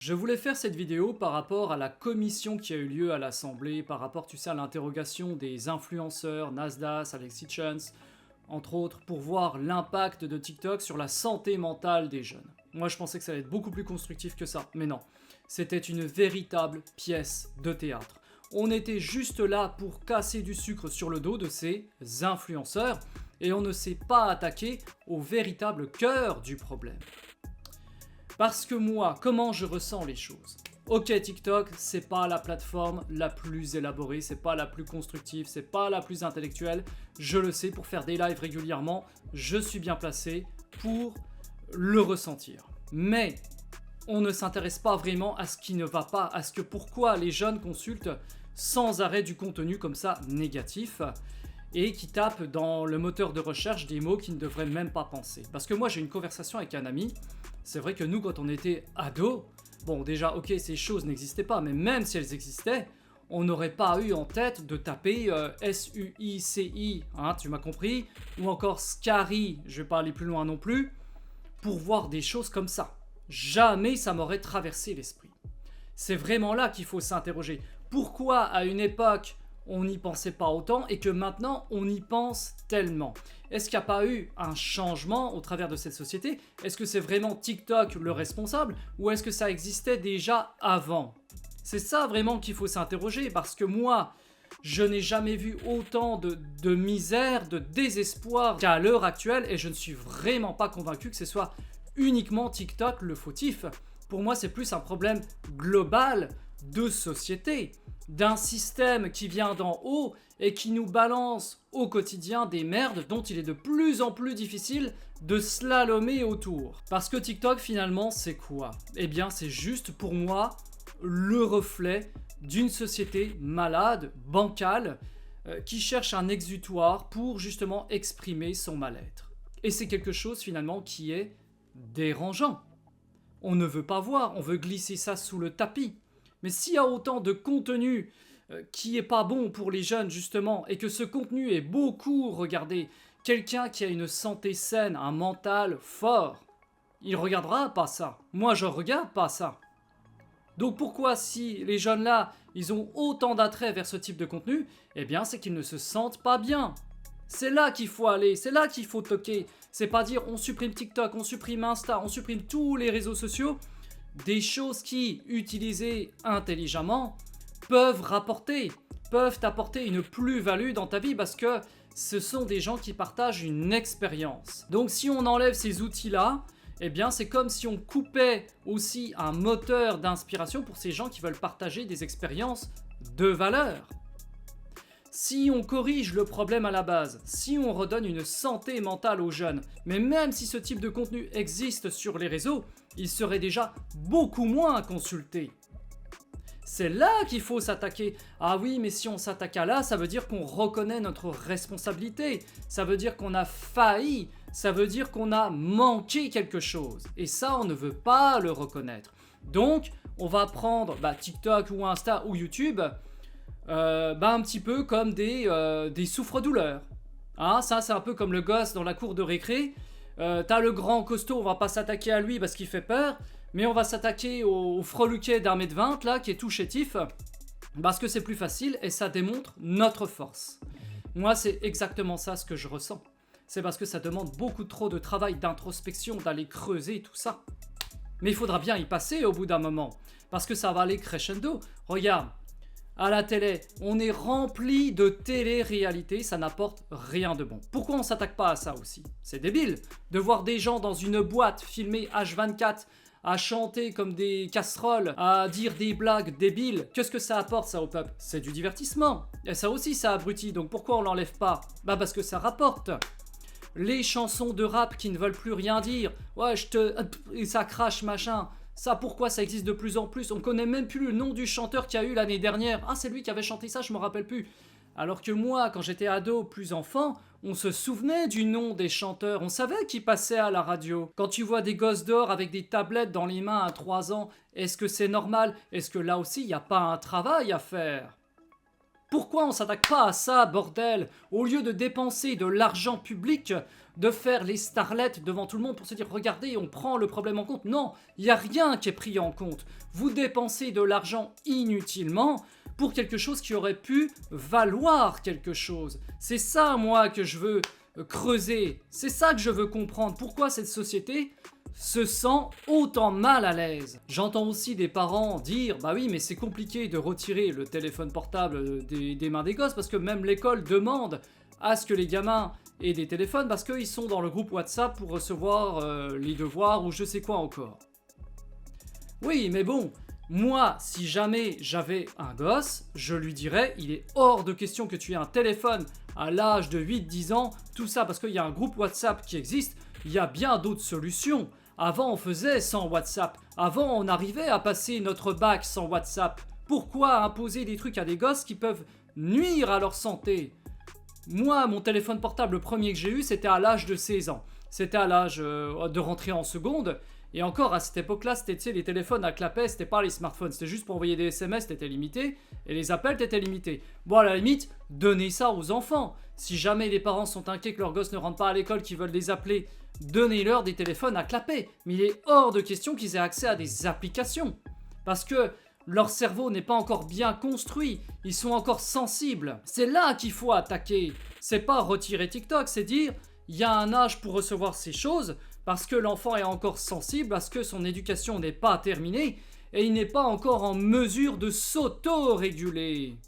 Je voulais faire cette vidéo par rapport à la commission qui a eu lieu à l'Assemblée, par rapport, tu sais, à l'interrogation des influenceurs, Nasdaq, Alex Hitchens, entre autres, pour voir l'impact de TikTok sur la santé mentale des jeunes. Moi, je pensais que ça allait être beaucoup plus constructif que ça, mais non. C'était une véritable pièce de théâtre. On était juste là pour casser du sucre sur le dos de ces influenceurs, et on ne s'est pas attaqué au véritable cœur du problème. Parce que moi, comment je ressens les choses? Ok, TikTok, c'est pas la plateforme la plus élaborée, c'est pas la plus constructive, c'est pas la plus intellectuelle. Je le sais, pour faire des lives régulièrement, je suis bien placé pour le ressentir. Mais on ne s'intéresse pas vraiment à ce qui ne va pas, à ce que pourquoi les jeunes consultent sans arrêt du contenu comme ça négatif et qui tapent dans le moteur de recherche des mots qu'ils ne devraient même pas penser. Parce que moi j'ai une conversation avec un ami, c'est vrai que nous quand on était ados, bon déjà ok ces choses n'existaient pas, mais même si elles existaient, on n'aurait pas eu en tête de taper SUICI, hein, tu m'as compris, ou encore SCARI, je vais pas aller plus loin non plus, pour voir des choses comme ça. Jamais ça m'aurait traversé l'esprit. C'est vraiment là qu'il faut s'interroger. Pourquoi à une époque on n'y pensait pas autant et que maintenant on y pense tellement? Est-ce qu'il n'y a pas eu un changement au travers de cette société? Est-ce que c'est vraiment TikTok le responsable ou est-ce que ça existait déjà avant? C'est ça vraiment qu'il faut s'interroger parce que moi, je n'ai jamais vu autant de misère, de désespoir qu'à l'heure actuelle et je ne suis vraiment pas convaincu que ce soit uniquement TikTok le fautif. Pour moi, c'est plus un problème global de société, d'un système qui vient d'en haut et qui nous balance au quotidien des merdes dont il est de plus en plus difficile de slalomer autour. Parce que TikTok finalement c'est quoi? Eh bien c'est juste pour moi le reflet d'une société malade, bancale, qui cherche un exutoire pour justement exprimer son mal-être. Et c'est quelque chose finalement qui est dérangeant. On ne veut pas voir, on veut glisser ça sous le tapis. Mais s'il y a autant de contenu qui est pas bon pour les jeunes justement, et que ce contenu est beaucoup regardé, quelqu'un qui a une santé saine, un mental fort, il regardera pas ça. Moi je regarde pas ça. Donc pourquoi si les jeunes là, ils ont autant d'attrait vers ce type de contenu, eh bien c'est qu'ils ne se sentent pas bien. C'est là qu'il faut aller, c'est là qu'il faut toquer. C'est pas dire on supprime TikTok, on supprime Insta, on supprime tous les réseaux sociaux. Des choses qui, utilisées intelligemment, peuvent apporter une plus-value dans ta vie parce que ce sont des gens qui partagent une expérience. Donc si on enlève ces outils-là, eh bien c'est comme si on coupait aussi un moteur d'inspiration pour ces gens qui veulent partager des expériences de valeur. Si on corrige le problème à la base, si on redonne une santé mentale aux jeunes, mais même si ce type de contenu existe sur les réseaux, il serait déjà beaucoup moins consulté. C'est là qu'il faut s'attaquer. Ah oui, mais si on s'attaque à là, ça veut dire qu'on reconnaît notre responsabilité, ça veut dire qu'on a failli, ça veut dire qu'on a manqué quelque chose. Et ça, on ne veut pas le reconnaître. Donc, on va prendre TikTok ou Insta ou YouTube, un petit peu comme des souffres-douleurs. Hein, ça, c'est un peu comme le gosse dans la cour de récré. T'as le grand costaud, on va pas s'attaquer à lui parce qu'il fait peur, mais on va s'attaquer au freluquet d'1,20 m là, qui est tout chétif, parce que c'est plus facile et ça démontre notre force. Moi, c'est exactement ça ce que je ressens. C'est parce que ça demande beaucoup trop de travail, d'introspection, d'aller creuser tout ça. Mais il faudra bien y passer au bout d'un moment, parce que ça va aller crescendo. Regarde, à la télé, on est rempli de télé-réalité, ça n'apporte rien de bon. Pourquoi on s'attaque pas à ça aussi? C'est débile de voir des gens dans une boîte filmés H24 à chanter comme des casseroles, à dire des blagues débiles. Qu'est-ce que ça apporte ça au peuple? C'est du divertissement. Et ça aussi ça abrutit, donc pourquoi on l'enlève pas? Parce que ça rapporte. Les chansons de rap qui ne veulent plus rien dire, ouais et ça crache machin. Ça, pourquoi ça existe de plus en plus? On connaît même plus le nom du chanteur qu'il y a eu l'année dernière. Ah, c'est lui qui avait chanté ça, je me rappelle plus. Alors que moi, quand j'étais ado, plus enfant, on se souvenait du nom des chanteurs, on savait qui passait à la radio. Quand tu vois des gosses d'or avec des tablettes dans les mains à 3 ans, est-ce que c'est normal? Est-ce que là aussi, il n'y a pas un travail à faire? Pourquoi on s'attaque pas à ça, bordel? Au lieu de dépenser de l'argent public de faire les starlettes devant tout le monde pour se dire « Regardez, on prend le problème en compte ». Non, il n'y a rien qui est pris en compte. Vous dépensez de l'argent inutilement pour quelque chose qui aurait pu valoir quelque chose. C'est ça, moi, que je veux creuser. C'est ça que je veux comprendre. Pourquoi cette société se sent autant mal à l'aise. J'entends aussi des parents dire « Bah oui, mais c'est compliqué de retirer le téléphone portable des mains des gosses parce que même l'école demande à ce que les gamins aient des téléphones parce qu'ils sont dans le groupe WhatsApp pour recevoir les devoirs ou je sais quoi encore. » Oui, mais bon, moi, si jamais j'avais un gosse, je lui dirais « Il est hors de question que tu aies un téléphone à l'âge de 8-10 ans, tout ça parce qu'il y a un groupe WhatsApp qui existe, il y a bien d'autres solutions. » Avant, on faisait sans WhatsApp. Avant, on arrivait à passer notre bac sans WhatsApp. Pourquoi imposer des trucs à des gosses qui peuvent nuire à leur santé? Moi, mon téléphone portable, le premier que j'ai eu, c'était à l'âge de 16 ans. C'était à l'âge de rentrer en seconde. Et encore, à cette époque-là, c'était, tu sais, les téléphones à clapet, c'était pas les smartphones. C'était juste pour envoyer des SMS, c'était limité. Et les appels, étaient limités. Bon, à la limite, donnez ça aux enfants. Si jamais les parents sont inquiets que leurs gosses ne rentrent pas à l'école, qu'ils veulent les appeler, donnez-leur des téléphones à clapet. Mais il est hors de question qu'ils aient accès à des applications. Parce que leur cerveau n'est pas encore bien construit. Ils sont encore sensibles. C'est là qu'il faut attaquer. C'est pas retirer TikTok, c'est dire, il y a un âge pour recevoir ces choses, parce que l'enfant est encore sensible, parce que son éducation n'est pas terminée, et il n'est pas encore en mesure de s'auto-réguler.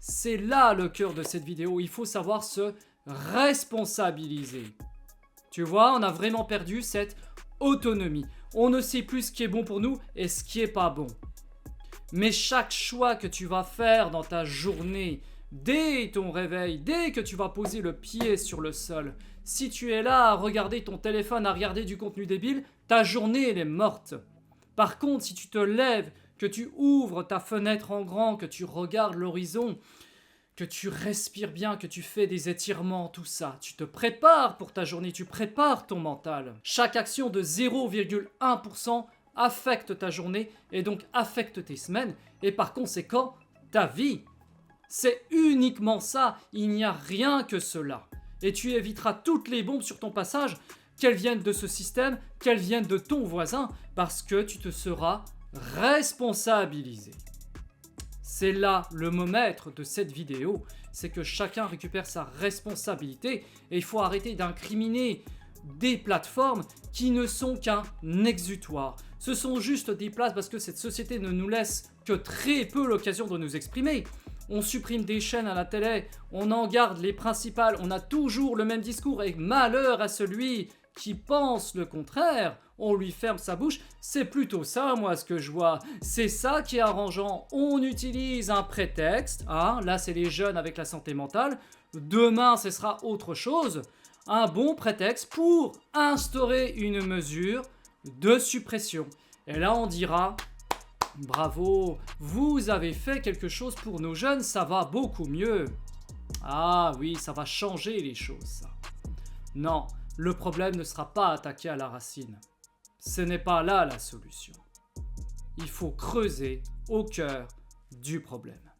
C'est là le cœur de cette vidéo. Il faut savoir se responsabiliser. Tu vois, on a vraiment perdu cette autonomie. On ne sait plus ce qui est bon pour nous et ce qui est pas bon. Mais chaque choix que tu vas faire dans ta journée, dès ton réveil, dès que tu vas poser le pied sur le sol, si tu es là à regarder ton téléphone, à regarder du contenu débile, ta journée elle est morte. Par contre, si tu te lèves, que tu ouvres ta fenêtre en grand, que tu regardes l'horizon, que tu respires bien, que tu fais des étirements, tout ça, tu te prépares pour ta journée, tu prépares ton mental. Chaque action de 0,1% affecte ta journée et donc affecte tes semaines et par conséquent ta vie. C'est uniquement ça, il n'y a rien que cela. Et tu éviteras toutes les bombes sur ton passage, qu'elles viennent de ce système, qu'elles viennent de ton voisin, parce que tu te seras responsabilisé. C'est là le mot maître de cette vidéo, c'est que chacun récupère sa responsabilité et il faut arrêter d'incriminer des plateformes qui ne sont qu'un exutoire. Ce sont juste des places parce que cette société ne nous laisse que très peu l'occasion de nous exprimer. On supprime des chaînes à la télé, on en garde les principales, on a toujours le même discours et malheur à celui qui pense le contraire, on lui ferme sa bouche. C'est plutôt ça, moi, ce que je vois. C'est ça qui est arrangeant. On utilise un prétexte, hein, là c'est les jeunes avec la santé mentale, demain ce sera autre chose, un bon prétexte pour instaurer une mesure de suppression. Et là on dira, bravo, vous avez fait quelque chose pour nos jeunes, ça va beaucoup mieux. Ah oui, ça va changer les choses, ça. Non, le problème ne sera pas attaqué à la racine. Ce n'est pas là la solution. Il faut creuser au cœur du problème.